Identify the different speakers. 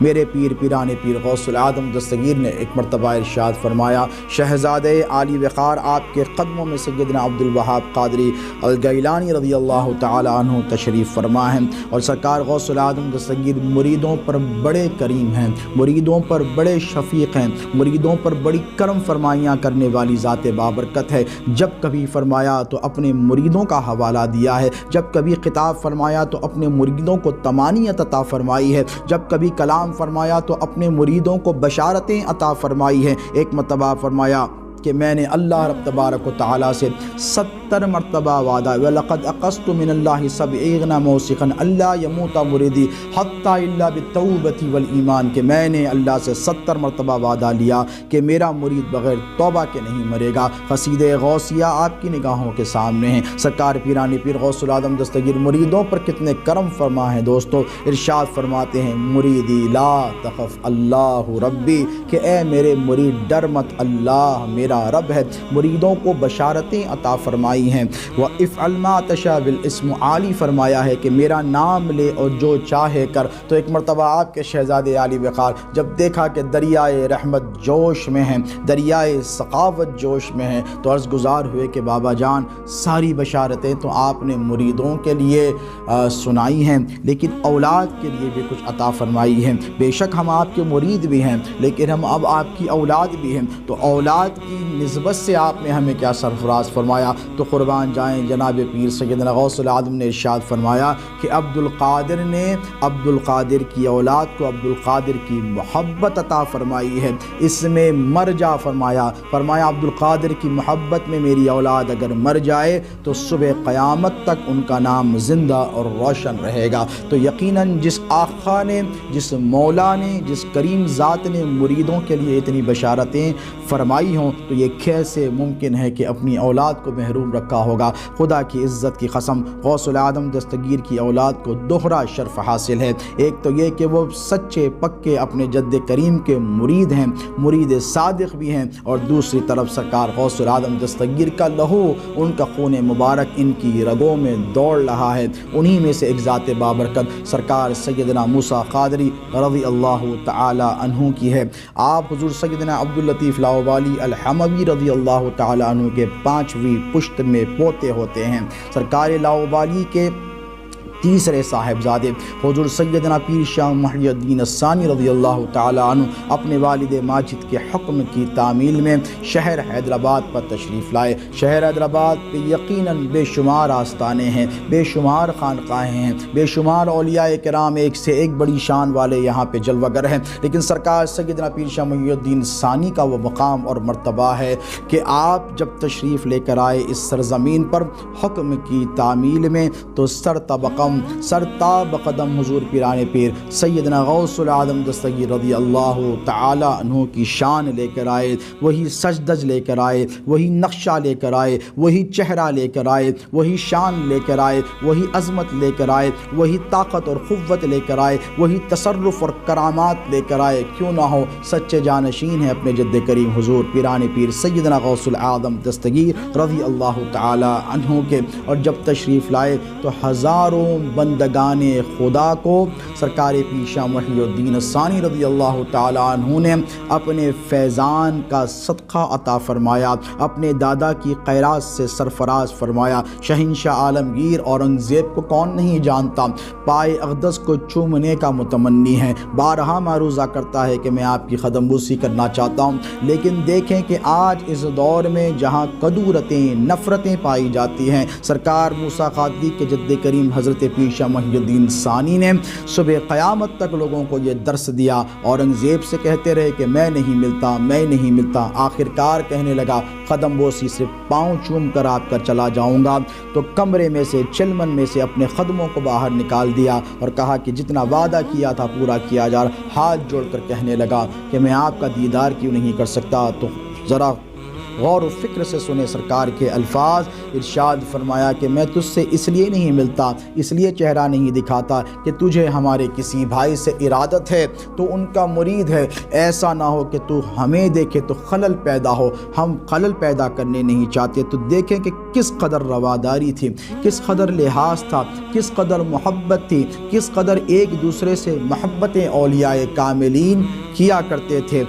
Speaker 1: میرے پیر پیران پیر غوث العظم دستگیر نے ایک مرتبہ ارشاد فرمایا، شہزادے عالی وقار آپ کے قدموں میں سیدنا عبد الوہاب قادری الگیلانی رضی اللہ تعالی عنہ تشریف فرما ہیں، اور سرکار غوث العظم دستگیر مریدوں پر بڑے کریم ہیں، مریدوں پر بڑے شفیق ہیں، مریدوں پر بڑی کرم فرمائیاں کرنے والی ذات بابرکت ہے۔ جب کبھی فرمایا تو اپنے مریدوں کا حوالہ دیا ہے، جب کبھی خطاب فرمایا تو اپنے مریدوں کو تمانیت عطا فرمائی ہے، جب کبھی کلام فرمایا تو اپنے مریدوں کو بشارتیں عطا فرمائی ہیں۔ ایک مرتبہ فرمایا کہ میں نے اللہ رب تبارک و تعالیٰ سے 70 مرتبہ وعدہ، وَلَقَدْ أَقَسْتُ مِنَ اللَّهِ سَبْعِينَ مَوْثِقًا أَلَّا يَمُوتَ مُرِيدِي حَتَّى إِلَّا بِالتَّوْبَةِ وَالْإِيمَانِ، کہ میں نے اللہ سے 70 مرتبہ وعدہ لیا کہ میرا مرید بغیر توبہ کے نہیں مرے گا۔ قصیدہ غوثیہ آپ کی نگاہوں کے سامنے ہیں۔ سرکار پیران پیر غوث العظم دستگیر مریدوں پر کتنے کرم فرما ہیں دوستو۔ ارشاد فرماتے ہیں، مریدی لا تخف اللہ ربی، کہ اے میرے مرید ڈر مت، اللہ میرا رب ہے۔ مریدوں کو بشارتیں عطا فرمائی ہیں۔ وَإِفْعَلْ مَا تَشَاءُ بِالْإِسْمِ عَالِی، فرمایا ہے کہ میرا نام لے اور جو چاہے کر۔ تو ایک مرتبہ آپ کے شہزادے عالی وقار جب دیکھا کہ دریائے رحمت جوش میں ہیں، دریائے سخاوت جوش میں ہیں، تو عرض گزار ہوئے کہ بابا جان ساری بشارتیں تو آپ نے مریدوں کے لیے سنائی ہیں، لیکن اولاد کے لیے بھی کچھ عطا فرمائی ہیں۔ بے شک ہم آپ کے مرید بھی ہیں، لیکن ہم اب آپ کی اولاد بھی ہیں، تو اولاد کی نسبت سے آپ نے ہمیں کیا سرفراز فرمایا؟ تو قربان جائیں جناب پیر سیدنا غوث العظم نے ارشاد فرمایا کہ عبد القادر نے عبد القادر کی اولاد کو عبد القادر کی محبت عطا فرمائی ہے، اس میں مر جا فرمایا عبد القادر کی محبت میں میری اولاد اگر مر جائے تو صبح قیامت تک ان کا نام زندہ اور روشن رہے گا۔ تو یقیناً جس آقا نے، جس مولا نے، جس کریم ذات نے مریدوں کے لیے اتنی بشارتیں فرمائی ہوں، تو یہ کیسے ممکن ہے کہ اپنی اولاد کو محروم رکھا ہوگا؟ خدا کی عزت کی قسم، غوث العظم دستگیر کی اولاد کو دوہرا شرف حاصل ہے۔ ایک تو یہ کہ وہ سچے پکے اپنے جد کریم کے مرید ہیں، مرید صادق بھی ہیں، اور دوسری طرف سرکار غوث العظم دستگیر کا لہو، ان کا خون مبارک ان کی رگوں میں دوڑ رہا ہے۔ انہی میں سے ایک ذات بابرکت سرکار سیدنا موسیٰ قادری رضی اللہ تعالی عنہ کی ہے۔ آپ حضور سیدنا عبداللطیف لاہوری الحموی رضی اللہ تعالی عنہ کے 5ویں پشت میں پوتے ہوتے ہیں۔ سرکار لاہوری کے تیسرے صاحبزادے حضور سیدنا پیر شاہ محی الدین الثانی رضی اللہ تعالی عنہ اپنے والد ماجد کے حکم کی تعمیل میں شہر حیدرآباد پر تشریف لائے۔ شہر حیدرآباد پہ یقیناً بے شمار آستانے ہیں، بے شمار خانقاہیں ہیں، بے شمار اولیاء کرام ایک سے ایک بڑی شان والے یہاں پہ جلوہ گر ہیں، لیکن سرکار سیدنا پیر شاہ محی الدین ثانی کا وہ مقام اور مرتبہ ہے کہ آپ جب تشریف لے کر آئے اس سرزمین پر حکم کی تعمیل میں، تو سرتاب قدم حضور پیران پیر سیدنا غوث العظم دستگیر رضی اللہ تعالی عنہ کی شان لے کر آئے، وہی سجدج لے کر آئے، وہی نقشہ لے کر آئے، وہی چہرہ لے کر آئے، وہی شان لے کر آئے، وہی عظمت لے کر آئے، وہی طاقت اور قوت لے کر آئے، وہی تصرف اور کرامات لے کر آئے۔ کیوں نہ ہو، سچے جانشین ہیں اپنے جد کریم حضور پیران پیر سیدنا غوث العظم دستگیر رضی اللہ تعالی عنہ کے۔ اور جب تشریف لائے تو ہزاروں بندگان خدا کو سرکار پیر شاہ محی الدین الثانی رضی اللہ تعالی عنہ نے اپنے فیضان کا صدقہ عطا فرمایا، اپنے دادا کی خیرات سے سرفراز فرمایا۔ شہنشاہ عالمگیر اورنگزیب کو کون نہیں جانتا، پائے اقدس کو چومنے کا متمنی ہے، بارہا معروضہ کرتا ہے کہ میں آپ کی قدم بوسی کرنا چاہتا ہوں۔ لیکن دیکھیں کہ آج اس دور میں جہاں کدورتیں، نفرتیں پائی جاتی ہیں، سرکار موسیٰ قادری کے جد کریم حضرت پیر شاہ محی الدین ثانی نے صبح قیامت تک لوگوں کو یہ درس دیا۔ اورنگزیب سے کہتے رہے کہ میں نہیں ملتا، میں نہیں ملتا، آخرکار کہنے لگا قدم بوسی سے پاؤں چوم کر آپ کا چلا جاؤں گا۔ تو کمرے میں سے، چلمن میں سے اپنے قدموں کو باہر نکال دیا اور کہا کہ جتنا وعدہ کیا تھا پورا کیا جا رہا۔ ہاتھ جوڑ کر کہنے لگا کہ میں آپ کا دیدار کیوں نہیں کر سکتا، تو ذرا غور و فکر سے سنے سرکار کے الفاظ۔ ارشاد فرمایا کہ میں تجھ سے اس لیے نہیں ملتا، اس لیے چہرہ نہیں دکھاتا کہ تجھے ہمارے کسی بھائی سے ارادت ہے، تو ان کا مرید ہے، ایسا نہ ہو کہ تو ہمیں دیکھے تو خلل پیدا ہو، ہم خلل پیدا کرنے نہیں چاہتے۔ تو دیکھیں کہ کس قدر رواداری تھی، کس قدر لحاظ تھا، کس قدر محبت تھی، کس قدر ایک دوسرے سے محبتیں اولیاء کاملین کیا کرتے تھے۔